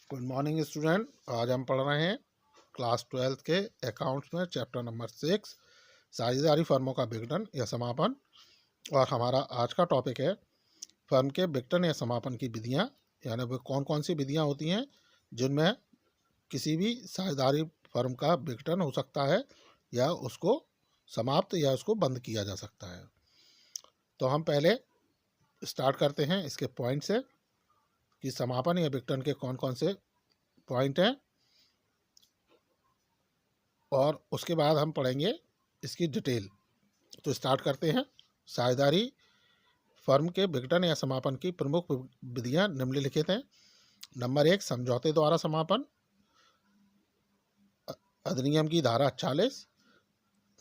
Good morning student. आज हम पढ़ रहे हैं क्लास 12 के अकाउंट्स में चैप्टर नंबर 6 साझेदारी फर्मों का विघटन या समापन। और हमारा आज का टॉपिक है फर्म के विघटन या समापन की विधियां, यानी वो कौन कौन सी विधियां होती हैं जिनमें किसी भी साझेदारी फर्म का विघटन हो सकता है या उसको समाप्त या उसको बंद किया जा सकता है। तो हम पहले स्टार्ट करते हैं इसके पॉइंट से कि समापन या विघटन के कौन कौन से पॉइंट हैं, और उसके बाद हम पढ़ेंगे इसकी डिटेल। तो स्टार्ट करते हैं। साझेदारी फर्म के विघटन या समापन की प्रमुख विधियां निम्नलिखित हैं। नंबर 1, समझौते द्वारा समापन, अधिनियम की धारा 40।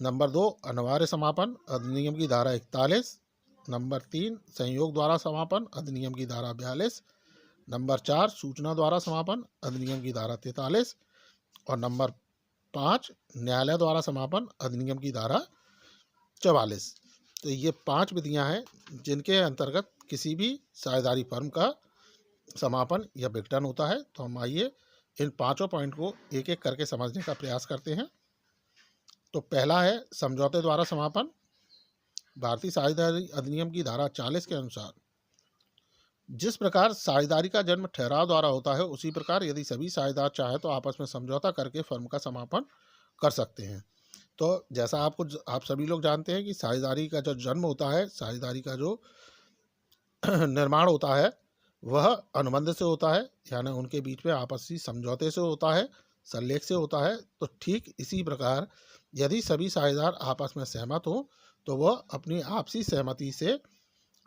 नंबर 2, अनिवार्य समापन, अधिनियम की धारा 41। नंबर 3, संयोग द्वारा समापन, अधिनियम की धारा 42। नंबर 4, सूचना द्वारा समापन, अधिनियम की धारा 43। और नंबर 5, न्यायालय द्वारा समापन, अधिनियम की धारा 44। तो ये 5 विधियां हैं जिनके अंतर्गत किसी भी साझेदारी फर्म का समापन या विघटन होता है। तो हम आइए इन पांचों पॉइंट को एक एक करके समझने का प्रयास करते हैं। तो पहला है समझौते द्वारा समापन। भारतीय साझेदारी अधिनियम की धारा 40 के अनुसार जिस प्रकार साझेदारी का जन्म ठहराव द्वारा होता है, उसी प्रकार यदि सभी साझेदार चाहे तो आपस में समझौता करके फर्म का समापन कर सकते हैं। तो जैसा आप सभी लोग जानते हैं कि साझेदारी का जो जन्म होता है, साझेदारी का जो निर्माण होता है, वह अनुबंध से होता है, यानी उनके बीच में आपसी समझौते से होता है, सल्लेख से होता है। तो ठीक इसी प्रकार यदि सभी साझेदार आपस में सहमत हों तो वह अपनी आपसी सहमति से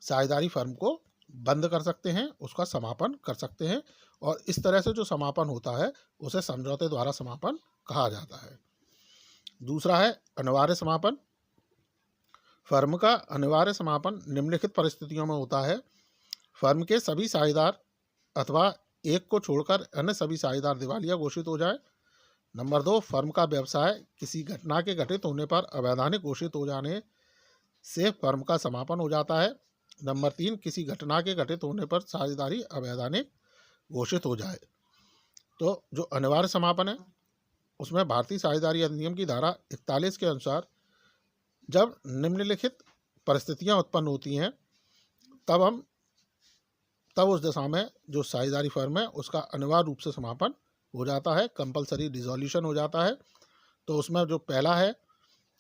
साझेदारी फर्म को बंद कर सकते हैं, उसका समापन कर सकते हैं। और इस तरह से जो समापन होता है उसे समझौते द्वारा समापन कहा जाता है। दूसरा है अनिवार्य समापन। फर्म का अनिवार्य समापन निम्नलिखित परिस्थितियों में होता है। फर्म के सभी साझेदार अथवा एक को छोड़कर अन्य सभी साझेदार दिवालिया घोषित हो जाए। नंबर 2, फर्म का व्यवसाय किसी घटना के घटित होने पर अवैधानिक घोषित हो जाने से फर्म का समापन हो जाता है। नंबर 3, किसी घटना के घटित होने पर साझेदारी अवैधानिक घोषित हो जाए। तो जो अनिवार्य समापन है उसमें भारतीय साझेदारी अधिनियम की धारा 41 के अनुसार जब निम्नलिखित परिस्थितियां उत्पन्न होती हैं तब उस दशा में जो साझेदारी फर्म है उसका अनिवार्य रूप से समापन हो जाता है, कंपलसरी डिसॉल्यूशन हो जाता है। तो उसमें जो पहला है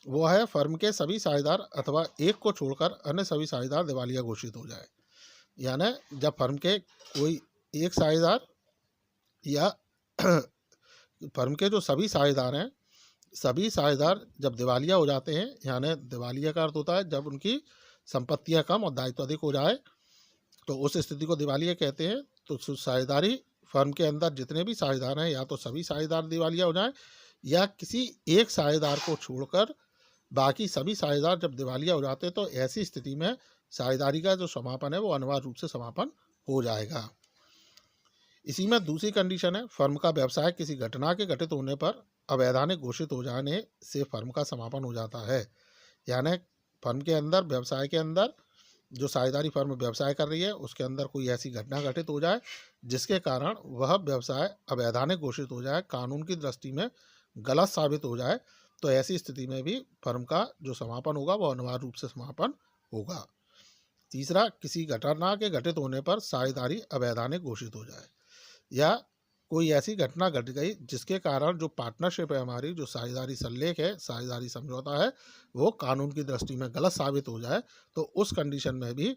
वो है फर्म के सभी साझेदार अथवा एक को छोड़कर अन्य सभी साझेदार दिवालिया घोषित हो जाए। यानी जब फर्म के कोई एक साझेदार या फर्म के जो सभी साझेदार हैं, सभी साझेदार जब दिवालिया हो जाते हैं, यानी दिवालिया का अर्थ होता है जब उनकी संपत्तियां कम और दायित्व अधिक हो जाए, तो उस स्थिति को दिवालिया कहते हैं। तो साझेदारी फर्म के अंदर जितने भी साझेदार हैं, या तो सभी साझेदार दिवालिया हो जाएं या किसी एक साझेदार को छोड़कर बाकी सभी साझेदार जब दिवालिया हो जाते हैं, तो ऐसी स्थिति में साझेदारी का जो समापन है वो अनिवार्य रूप से समापन हो जाएगा। इसी में दूसरी कंडीशन है फर्म का व्यवसाय किसी घटना के घटित होने पर अवैधानिक घोषित हो जाने से फर्म का समापन हो जाता है। यानी फर्म के अंदर, व्यवसाय के अंदर जो साझेदारी फर्म व्यवसाय कर रही है उसके अंदर कोई ऐसी घटना घटित हो जाए जिसके कारण वह व्यवसाय अवैधानिक घोषित हो जाए, कानून की दृष्टि में गलत साबित हो जाए, तो ऐसी स्थिति में भी फर्म का जो समापन होगा वो अनिवार्य रूप से समापन होगा। तीसरा, किसी घटना के घटित होने पर साझेदारी अवैधानिक घोषित हो जाए, या कोई ऐसी घटना घट गई जिसके कारण जो पार्टनरशिप है, हमारी जो साझेदारी सल्लेख है, साझेदारी समझौता है, वो कानून की दृष्टि में गलत साबित हो जाए, तो उस कंडीशन में भी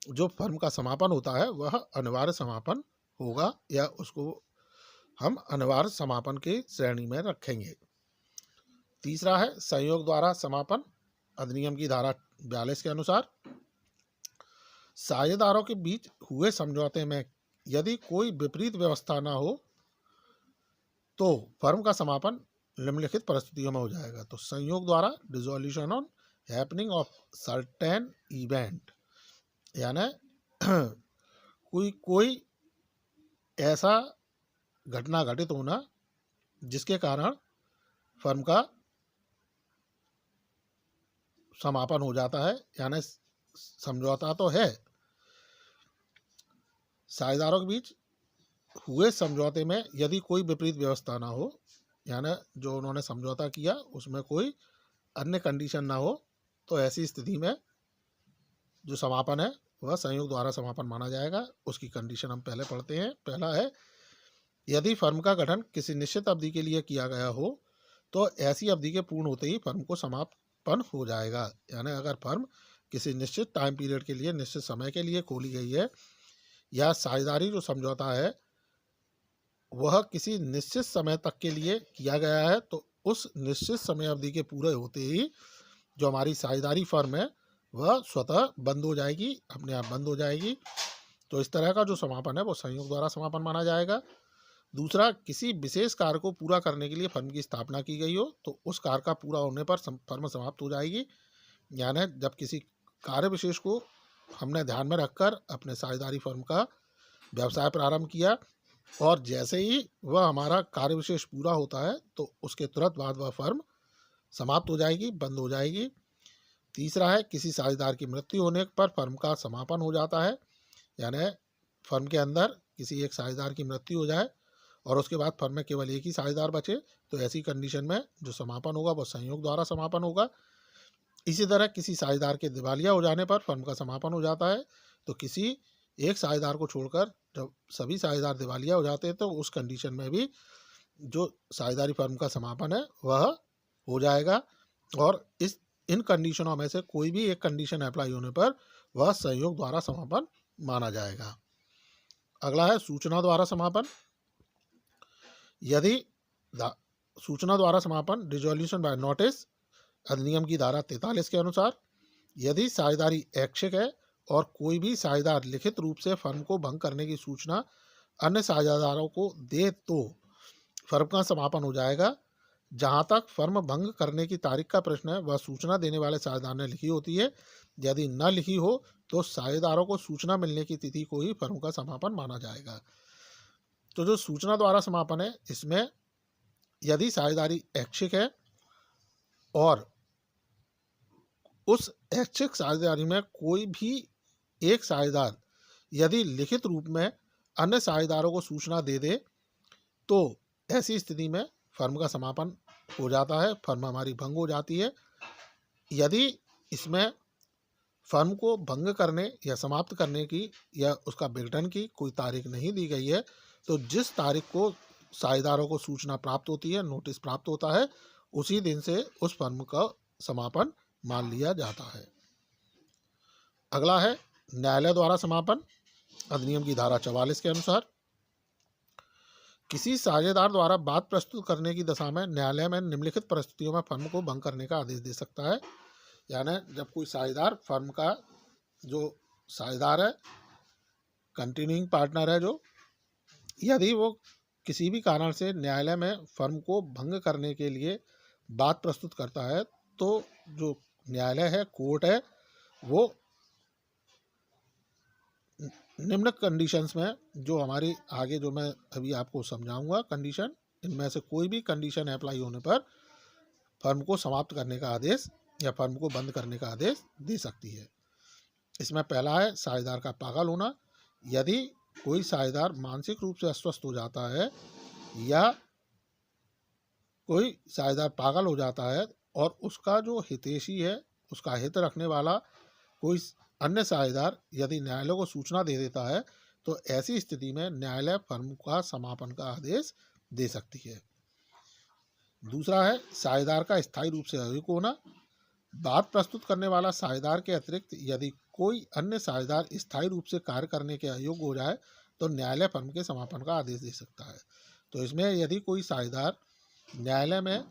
जो फर्म का समापन होता है वह अनिवार्य समापन होगा, या उसको हम अनिवार्य समापन की श्रेणी में रखेंगे। तीसरा है संयोग द्वारा समापन। अधिनियम की धारा 42 के अनुसार साझेदारों के बीच हुए समझौते में यदि कोई विपरीत व्यवस्था न हो तो फर्म का समापन निम्नलिखित परिस्थितियों में हो जाएगा। तो संयोग द्वारा dissolution on happening of certain event, यानी कोई ऐसा घटना घटित होना जिसके कारण फर्म का समापन हो जाता है। यानी समझौता तो है साझेदारों के बीच, हुए समझौते में यदि कोई विपरीत व्यवस्था ना हो, यानी जो उन्होंने समझौता किया उसमें कोई अन्य कंडीशन ना हो, तो ऐसी स्थिति में जो समापन है वह संयोग द्वारा समापन माना जाएगा। उसकी कंडीशन हम पहले पढ़ते हैं। पहला है, यदि फर्म का गठन किसी निश्चित अवधि के लिए किया गया हो तो ऐसी अवधि के पूर्ण होते ही फर्म को समापन हो जाएगा। यानी अगर फर्म किसी निश्चित टाइम पीरियड के लिए, निश्चित समय के लिए खोली गई है, या साझेदारी जो समझौता है वह किसी निश्चित समय तक के लिए किया गया है, तो उस निश्चित समय अवधि के पूरे होते ही जो हमारी साझेदारी फर्म है वह स्वतः बंद हो जाएगी, अपने आप बंद हो जाएगी। तो इस तरह का जो समापन है वो संयोग द्वारा समापन माना जाएगा। दूसरा, किसी विशेष कार्य को पूरा करने के लिए फर्म की स्थापना की गई हो तो उस कार्य का पूरा होने पर फर्म समाप्त हो जाएगी। यानी जब किसी कार्य विशेष को हमने ध्यान में रखकर अपने साझेदारी फर्म का व्यवसाय प्रारंभ किया और जैसे ही वह हमारा कार्य विशेष पूरा होता है तो उसके तुरंत बाद वह फर्म समाप्त हो जाएगी, बंद हो जाएगी। तीसरा है, किसी साझेदार की मृत्यु होने पर फर्म का समापन हो जाता है। यानी फर्म के अंदर किसी एक साझेदार की मृत्यु हो जाए और उसके बाद फर्म में केवल एक ही साझेदार बचे, तो ऐसी कंडीशन में जो समापन होगा वो संयोग द्वारा समापन होगा। इसी तरह किसी साझेदार के दिवालिया हो जाने पर फर्म का समापन हो जाता है। तो किसी एक साझेदार को छोड़कर जब सभी साझेदार दिवालिया हो जाते हैं तो उस कंडीशन में भी जो साझेदारी फर्म का समापन है वह हो जाएगा। और इन कंडीशनों में से कोई भी एक कंडीशन अप्लाई होने पर वह संयोग द्वारा समापन माना जाएगा। अगला है सूचना द्वारा समापन। यदि सूचना द्वारा समापन, डिसॉल्यूशन बाय नोटिस, अधिनियम की धारा 43 के अनुसार यदि साझेदारी ऐच्छिक है और कोई भी साझेदार लिखित रूप से फर्म को भंग करने की सूचना अन्य साझेदारों को दे तो फर्म का समापन हो जाएगा। जहां तक फर्म भंग करने की तारीख का प्रश्न है वह सूचना देने वाले साझेदार ने लिखी होती है। यदि न लिखी हो तो साझेदारों को सूचना मिलने की तिथि को ही फर्म का समापन माना जाएगा। तो जो सूचना द्वारा समापन है इसमें यदि साझेदारी ऐच्छिक है और उस ऐच्छिक साझेदारी में कोई भी एक साझेदार यदि लिखित रूप में अन्य साझेदारों को सूचना दे दे तो ऐसी स्थिति में फर्म का समापन हो जाता है, फर्म हमारी भंग हो जाती है। यदि इसमें फर्म को भंग करने या समाप्त करने की या उसका विघटन की कोई तारीख नहीं दी गई है तो जिस तारीख को साझेदारों को सूचना प्राप्त होती है, नोटिस प्राप्त होता है, उसी दिन से उस फर्म का समापन मान लिया जाता है। अगला है न्यायालय द्वारा समापन। अधिनियम की धारा 44 के अनुसार किसी साझेदार द्वारा बात प्रस्तुत करने की दशा में न्यायालय में निम्नलिखित परिस्थितियों में फर्म को भंग करने का आदेश दे सकता है। यानी जब कोई साझेदार, फर्म का जो साझेदार है, कंटिन्यूइंग पार्टनर है, जो यदि वो किसी भी कारण से न्यायालय में फर्म को भंग करने के लिए बात प्रस्तुत करता है तो जो न्यायालय है, कोर्ट है, वो निम्न कंडीशंस में जो हमारी आगे जो मैं अभी आपको समझाऊंगा कंडीशन, इनमें से कोई भी कंडीशन अप्लाई होने पर फर्म को समाप्त करने का आदेश या फर्म को बंद करने का आदेश दे सकती है। इसमें पहला है साझेदार का पागल होना। यदि कोई साझेदार मानसिक रूप से अस्वस्थ हो जाता है या कोई साझेदार पागल हो जाता है और उसका जो हितैषी है, उसका हित रखने वाला कोई अन्य साझेदार यदि न्यायालय को सूचना दे देता है तो ऐसी स्थिति में न्यायालय फर्म का समापन का आदेश दे सकती है। दूसरा है साझेदार का स्थायी रूप से अयोग्य होना। बात प्रस्तुत करने वाला साझेदार के अतिरिक्त यदि कोई अन्य साझेदार स्थायी रूप से कार्य करने के अयोग्य हो जाए तो न्यायालय फर्म के समापन का आदेश दे सकता है। तो इसमें यदि कोई साझेदार न्यायालय में,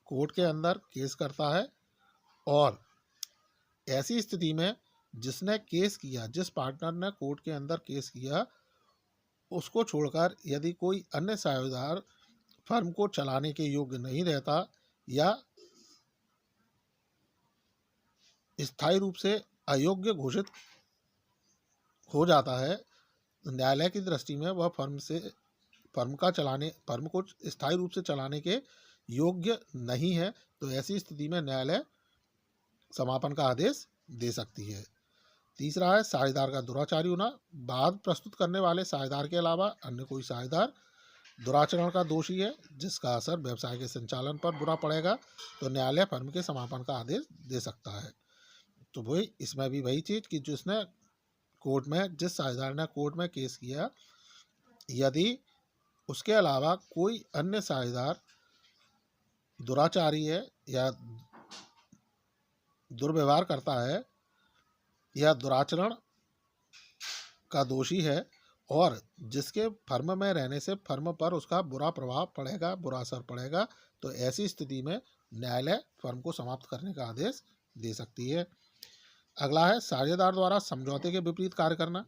कोर्ट के अंदर केस करता है और ऐसी स्थिति में जिसने केस किया, जिस पार्टनर ने कोर्ट के अंदर केस किया, उसको छोड़कर यदि कोई अन्य साझेदार फर्म को चलाने के योग्य नहीं रहता या स्थायी रूप से अयोग्य घोषित हो जाता है, न्यायालय की दृष्टि में वह फर्म को स्थायी रूप से चलाने के योग्य नहीं है, तो ऐसी स्थिति में न्यायालय समापन का आदेश दे सकती है। तीसरा है साझेदार का दुराचारी होना। वाद प्रस्तुत करने वाले साझेदार के अलावा अन्य कोई साझेदार दुराचरण का दोषी है जिसका असर व्यवसाय के संचालन पर बुरा पड़ेगा, तो न्यायालय फर्म के समापन का आदेश दे सकता है। तो वही इसमें भी वही चीज़ कि जिसने कोर्ट में, जिस साझेदार ने कोर्ट में केस किया, यदि उसके अलावा कोई अन्य साझेदार दुराचारी है या दुर्व्यवहार करता है या दुराचरण का दोषी है और जिसके फर्म में रहने से फर्म पर उसका बुरा प्रभाव पड़ेगा, बुरा असर पड़ेगा, तो ऐसी स्थिति में न्यायालय फर्म को समाप्त करने का आदेश दे सकती है। अगला है साझेदार द्वारा समझौते के विपरीत कार्य करना।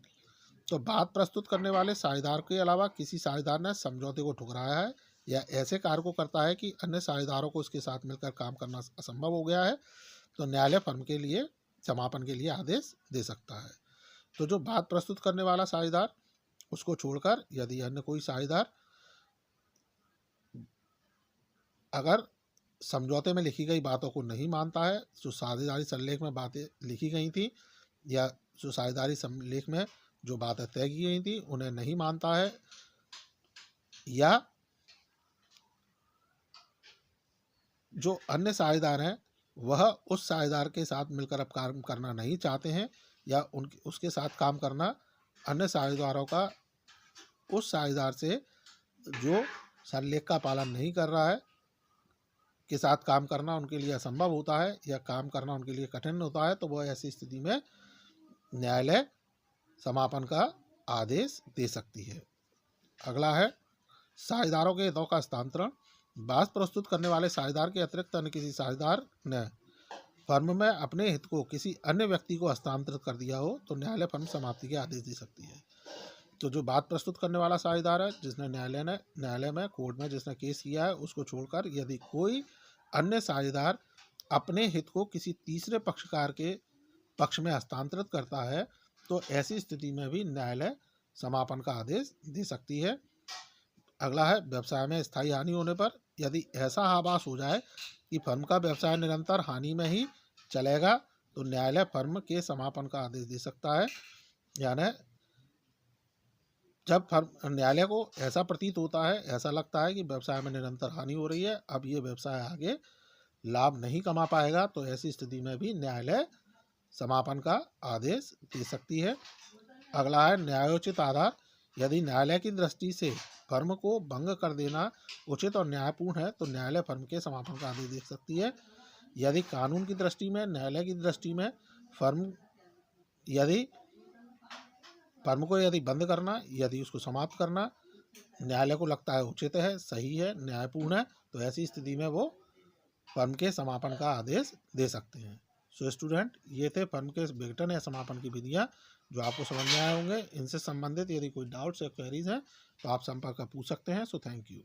तो बात प्रस्तुत करने वाले साझेदार के अलावा किसी साझेदार ने समझौते को ठुकराया है या ऐसे कार्य को करता है कि अन्य साझेदारों को उसके साथ मिलकर काम करना असंभव हो गया है, तो न्यायालय फर्म के लिए समापन के लिए आदेश दे सकता है। तो जो बात प्रस्तुत करने वाला साझेदार, उसको छोड़कर यदि अन्य कोई साझेदार अगर समझौते में लिखी गई बातों को नहीं मानता है, जो साझेदारी संलेख में बातें लिखी गई थी या जो साझेदारी संलेख में जो बातें तय की गई थी उन्हें नहीं मानता है, या जो अन्य साझेदार हैं वह उस साझेदार के साथ मिलकर अब काम करना नहीं चाहते हैं या उसके साथ काम करना अन्य साझेदारों का उस साझेदार से जो संलेख का पालन नहीं कर रहा है के साथ काम करना उनके लिए असंभव होता है या काम करना उनके लिए कठिन होता है, तो वह ऐसी स्थिति में न्यायालय समापन का आदेश दे सकती है। अगला है साझेदारों के हितों का हस्तांतरण। बात प्रस्तुत करने वाले साझेदार के अतिरिक्त अन्य किसी साझेदार ने फर्म में अपने हित को किसी अन्य व्यक्ति को हस्तांतरित कर दिया हो, तो न्यायालय फर्म समाप्ति के आदेश दे सकती है। तो जो बात प्रस्तुत करने वाला साझेदार है, जिसने न्यायालय में कोर्ट में जिसने केस किया है, उसको छोड़कर यदि कोई अन्य साझेदार अपने हित को किसी तीसरे पक्षकार के पक्ष में हस्तांतरित करता है, तो ऐसी स्थिति में भी न्यायालय समापन का आदेश दे सकती है। अगला है व्यवसाय में स्थायी हानि होने पर। यदि ऐसा आभास हो जाए कि फर्म का व्यवसाय निरंतर हानि में ही चलेगा, तो न्यायालय फर्म के समापन का आदेश दे सकता है। यानी जब फर्म न्यायालय को ऐसा प्रतीत होता है, ऐसा लगता है कि व्यवसाय में निरंतर हानि हो रही है, अब ये व्यवसाय आगे लाभ नहीं कमा पाएगा, तो ऐसी स्थिति में भी न्यायालय समापन का आदेश दे सकती है। अगला है न्यायोचित आधार। यदि न्यायालय की दृष्टि से फर्म को भंग कर देना उचित और न्यायपूर्ण है, तो न्यायालय फर्म के समापन का आदेश दे सकती है। यदि कानून की दृष्टि में, न्यायालय की दृष्टि में फर्म को यदि बंद करना, यदि उसको समाप्त करना न्यायालय को लगता है उचित है, सही है, न्यायपूर्ण है, तो ऐसी स्थिति में वो फर्म के समापन का आदेश दे सकते हैं। सो स्टूडेंट, ये थे फर्म के विघटन या समापन की विधियाँ जो आपको समझ में आए होंगे। इनसे संबंधित यदि कोई डाउट्स या क्वेरीज हैं तो आप संपर्क कर पूछ सकते हैं। So thank you.